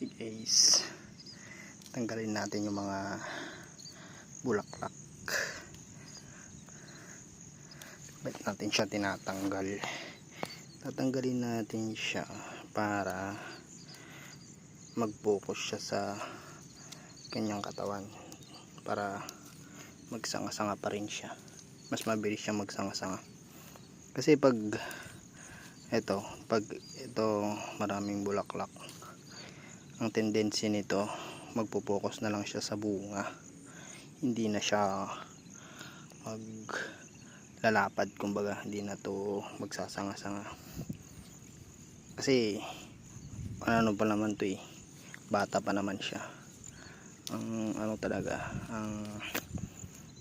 Okay guys, tanggalin natin yung mga bulaklak. Ba't natin siya tinatanggal? Tatanggalin natin siya para mag-focus siya sa kanyang katawan, para magsanga-sanga pa rin siya. Mas mabilis siya magsanga-sanga. Kasi pag ito maraming bulaklak, ang tendency nito magpo-focus na lang siya sa bunga, hindi na siya maglalapad, kumbaga hindi na to magsasanga-sanga. Kasi ano pa naman to bata pa naman siya. Ang talaga, ang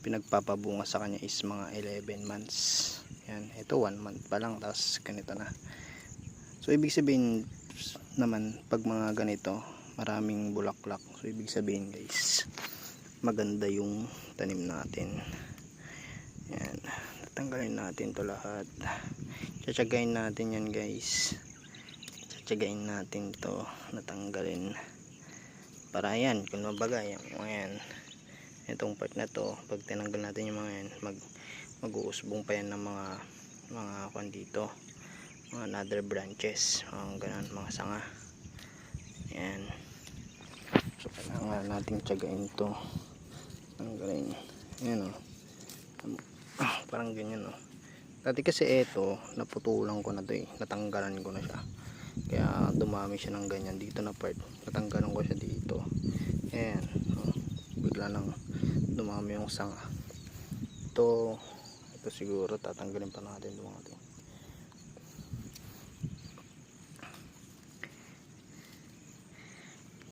pinagpapabunga sa kanya is mga 11 months. Yan, ito 1 month pa lang, tapos ganito na. So ibig sabihin naman, pag mga ganito maraming bulaklak, so ibig sabihin guys, maganda yung tanim natin. Yan, tatanggalin natin to lahat. Tsatsagain natin yan guys, tsatsagain natin to natanggalin, para yan, kung mabaga yan, itong part na to, pag tinanggal natin yung mga yan, mag-uusbong pa yan ng mga kwan dito, mga another branches, ganun, mga sanga. Yan, so kailangan nating tiyagain to, tanggalin. Ayan parang ganyan dati kasi ito naputulan ko na to natanggalan ko na siya, kaya dumami siya ng ganyan dito na part, natanggalan ko siya dito. Ayan, bigla nang dumami yung sanga. Ito siguro tatanggalin pa natin ito mga to.